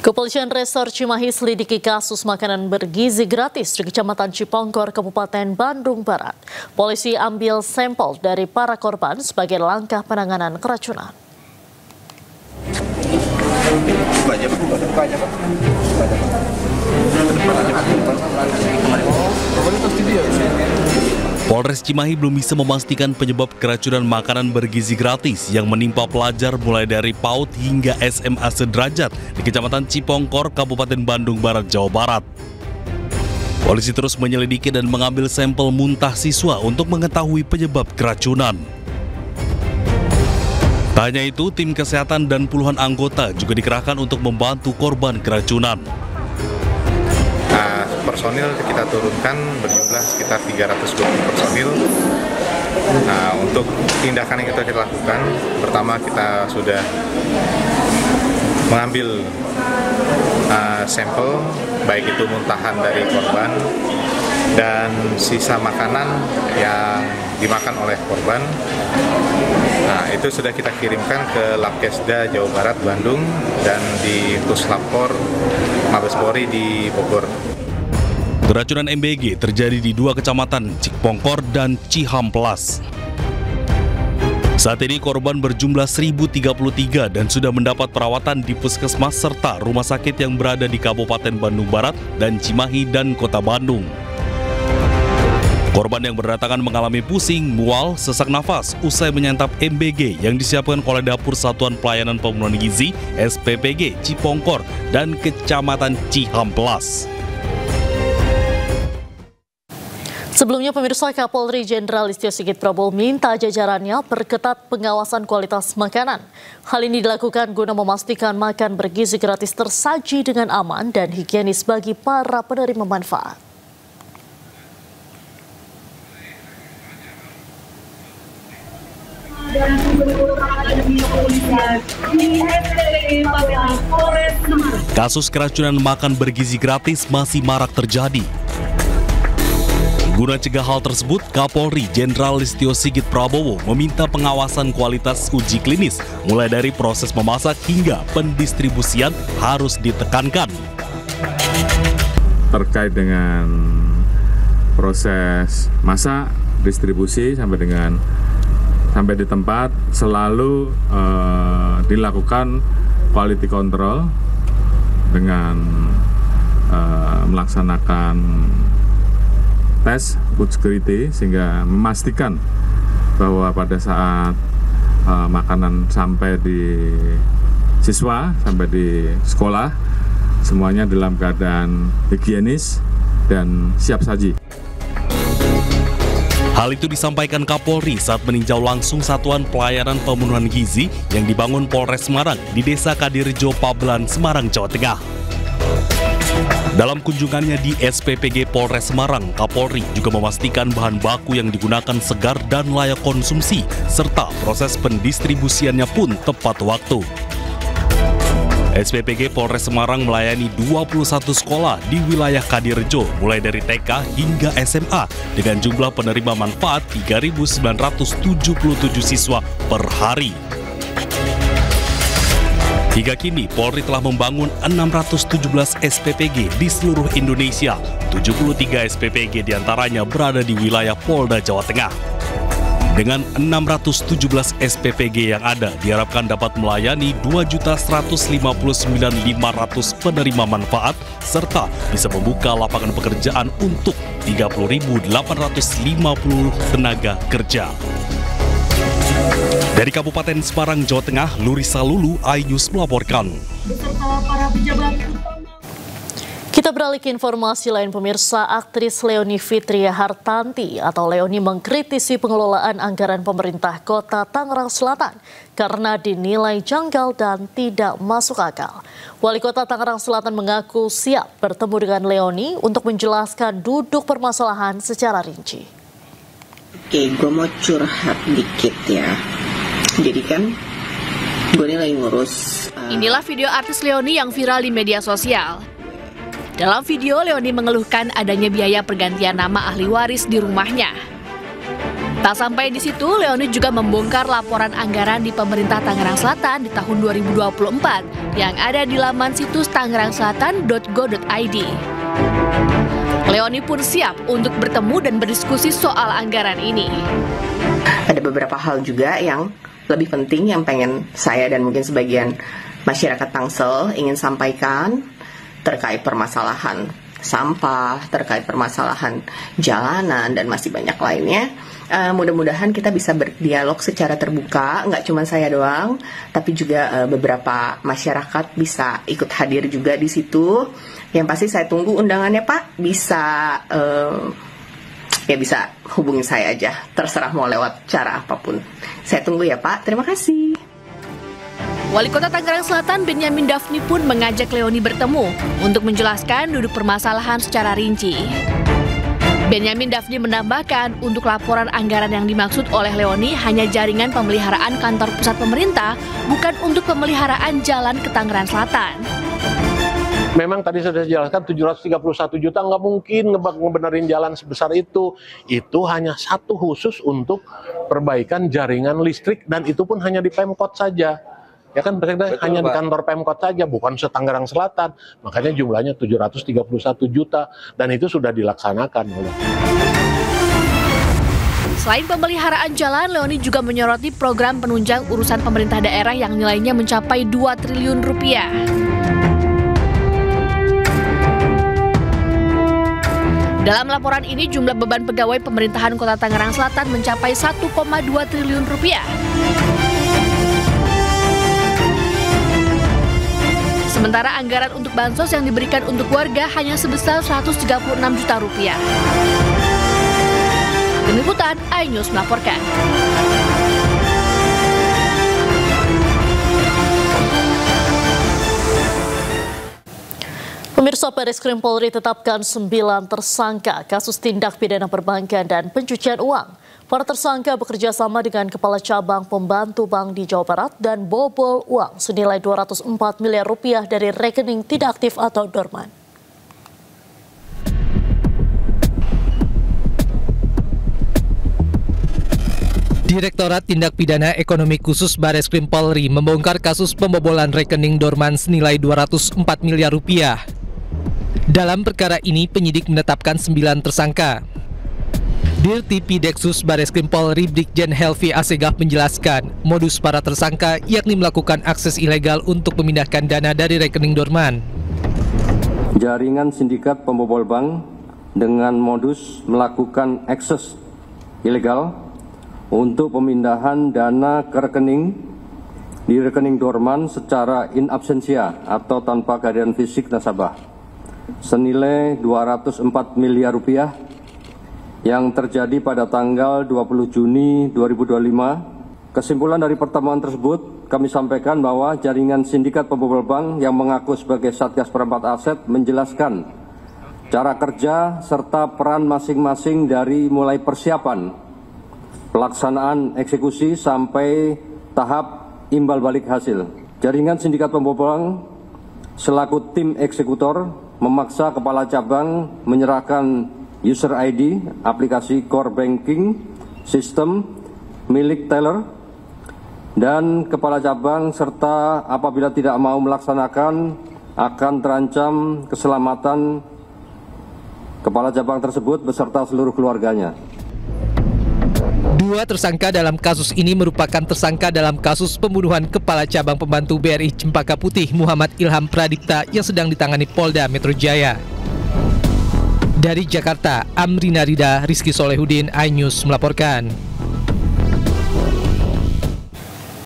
Kepolisian Resor Cimahi selidiki kasus makanan bergizi gratis di Kecamatan Cipongkor, Kabupaten Bandung Barat. Polisi ambil sampel dari para korban sebagai langkah penanganan keracunan. Polres Cimahi belum bisa memastikan penyebab keracunan makanan bergizi gratis yang menimpa pelajar mulai dari PAUD hingga SMA sederajat di Kecamatan Cipongkor, Kabupaten Bandung Barat, Jawa Barat. Polisi terus menyelidiki dan mengambil sampel muntah siswa untuk mengetahui penyebab keracunan. Tak hanya itu, tim kesehatan dan puluhan anggota juga dikerahkan untuk membantu korban keracunan. Personil kita turunkan berjumlah sekitar 320 personil. Untuk tindakan yang kita lakukan, pertama kita sudah mengambil sampel, baik itu muntahan dari korban dan sisa makanan yang dimakan oleh korban. Itu sudah kita kirimkan ke Labkesda Jawa Barat Bandung dan di Puslapor Mabes Polri di Bogor. Keracunan MBG terjadi di dua kecamatan, Cipongkor dan Cihamplas. Saat ini korban berjumlah 1.033 dan sudah mendapat perawatan di puskesmas serta rumah sakit yang berada di Kabupaten Bandung Barat dan Cimahi dan Kota Bandung. Korban yang berdatangan mengalami pusing, mual, sesak nafas usai menyantap MBG yang disiapkan oleh Dapur Satuan Pelayanan Pemenuhan Gizi SPPG Cipongkor dan Kecamatan Cihamplas. Sebelumnya, pemirsa, Kapolri Jenderal Listio Sigit Prabowo minta jajarannya perketat pengawasan kualitas makanan. Hal ini dilakukan guna memastikan makan bergizi gratis tersaji dengan aman dan higienis bagi para penerima manfaat. Kasus keracunan makan bergizi gratis masih marak terjadi. Guna cegah hal tersebut, Kapolri Jenderal Listio Sigit Prabowo meminta pengawasan kualitas uji klinis mulai dari proses memasak hingga pendistribusian harus ditekankan. Terkait dengan proses masak, distribusi sampai di tempat selalu dilakukan quality control dengan melaksanakan tes food security sehingga memastikan bahwa pada saat makanan sampai di siswa, sampai di sekolah, semuanya dalam keadaan higienis dan siap saji. Hal itu disampaikan Kapolri saat meninjau langsung Satuan Pelayanan Pemenuhan Gizi yang dibangun Polres Semarang di Desa Kadirjo, Pabelan, Semarang, Jawa Tengah. Dalam kunjungannya di SPPG Polres Semarang, Kapolri juga memastikan bahan baku yang digunakan segar dan layak konsumsi, serta proses pendistribusiannya pun tepat waktu. SPPG Polres Semarang melayani 21 sekolah di wilayah Kadirjo, mulai dari TK hingga SMA, dengan jumlah penerima manfaat 3.977 siswa per hari. Hingga kini, Polri telah membangun 617 SPPG di seluruh Indonesia. 73 SPPG diantaranya berada di wilayah Polda Jawa Tengah. Dengan 617 SPPG yang ada, diharapkan dapat melayani 2.159.500 penerima manfaat, serta bisa membuka lapangan pekerjaan untuk 30.850 tenaga kerja. Dari Kabupaten Semarang, Jawa Tengah, Lurisa Lulu, iNews melaporkan. Kita beralih ke informasi lain, pemirsa. Aktris Leony Fitria Hartanti atau Leony mengkritisi pengelolaan anggaran pemerintah Kota Tangerang Selatan karena dinilai janggal dan tidak masuk akal. Wali Kota Tangerang Selatan mengaku siap bertemu dengan Leony untuk menjelaskan duduk permasalahan secara rinci. Oke, gue mau curhat dikit ya. Jadi kan gue ini lagi ngurus. Inilah video artis Leony yang viral di media sosial. Dalam video, Leony mengeluhkan adanya biaya pergantian nama ahli waris di rumahnya. Tak sampai di situ, Leoni juga membongkar laporan anggaran di pemerintah Tangerang Selatan di tahun 2024 yang ada di laman situs tangerangselatan.go.id. Leoni pun siap untuk bertemu dan berdiskusi soal anggaran ini. Ada beberapa hal juga yang lebih penting yang pengen saya dan mungkin sebagian masyarakat Tangsel ingin sampaikan terkait permasalahan sampah, terkait permasalahan jalanan, dan masih banyak lainnya. Mudah-mudahan kita bisa berdialog secara terbuka, nggak cuma saya doang, tapi juga beberapa masyarakat bisa ikut hadir juga di situ. Yang pasti saya tunggu undangannya, Pak. Bisa bisa hubungi saya aja, terserah mau lewat cara apapun. Saya tunggu ya, Pak. Terima kasih. Wali Kota Tangerang Selatan Benyamin Daphni pun mengajak Leoni bertemu untuk menjelaskan duduk permasalahan secara rinci. Benyamin Daphni menambahkan untuk laporan anggaran yang dimaksud oleh Leoni hanya jaringan pemeliharaan kantor pusat pemerintah, bukan untuk pemeliharaan jalan ke Tangerang Selatan. Memang tadi sudah dijelaskan 731 juta nggak mungkin ngebenerin jalan sebesar itu. Itu hanya satu khusus untuk perbaikan jaringan listrik, dan itu pun hanya di Pemkot saja. Ya kan, hanya di kantor Pemkot saja, bukan se-Tangerang Selatan. Makanya jumlahnya 731 juta, dan itu sudah dilaksanakan. Selain pemeliharaan jalan, Leoni juga menyoroti program penunjang urusan pemerintah daerah yang nilainya mencapai 2 triliun rupiah. Dalam laporan ini, jumlah beban pegawai pemerintahan Kota Tangerang Selatan mencapai 1,2 triliun rupiah. Sementara anggaran untuk bansos yang diberikan untuk warga hanya sebesar 136 juta rupiah. Tim Liputan, iNews melaporkan. Pemirsa, Bareskrim Polri tetapkan 9 tersangka kasus tindak pidana perbankan dan pencucian uang. Para tersangka bekerja sama dengan Kepala Cabang Pembantu Bank di Jawa Barat dan bobol uang senilai 204 miliar rupiah dari rekening tidak aktif atau dorman. Direktorat Tindak Pidana Ekonomi Khusus Bareskrim Polri membongkar kasus pembobolan rekening dorman senilai 204 miliar rupiah. Dalam perkara ini, penyidik menetapkan 9 tersangka. Dirti Pideksus Bareskrim Polri Brigjen Helvi Asegaf menjelaskan modus para tersangka yakni melakukan akses ilegal untuk memindahkan dana dari rekening dorman. Jaringan sindikat pembobol bank dengan modus melakukan akses ilegal untuk pemindahan dana ke rekening di rekening dorman secara in absentia atau tanpa kehadiran fisik nasabah senilai 204 miliar rupiah yang terjadi pada tanggal 20 Juni 2025. Kesimpulan dari pertemuan tersebut, kami sampaikan bahwa jaringan sindikat pembobol bank yang mengaku sebagai Satgas Perempat Aset menjelaskan cara kerja serta peran masing-masing dari mulai persiapan, pelaksanaan eksekusi sampai tahap imbal balik hasil. Jaringan sindikat pembobol bank selaku tim eksekutor memaksa Kepala Cabang menyerahkan user ID aplikasi core banking sistem milik teller, dan Kepala Cabang serta apabila tidak mau melaksanakan akan terancam keselamatan Kepala Cabang tersebut beserta seluruh keluarganya. 2 tersangka dalam kasus ini merupakan tersangka dalam kasus pembunuhan Kepala Cabang Pembantu BRI Cempaka Putih Muhammad Ilham Pradipta yang sedang ditangani Polda Metro Jaya. Dari Jakarta, Amrina Rida, Rizky Solehudin, iNews melaporkan.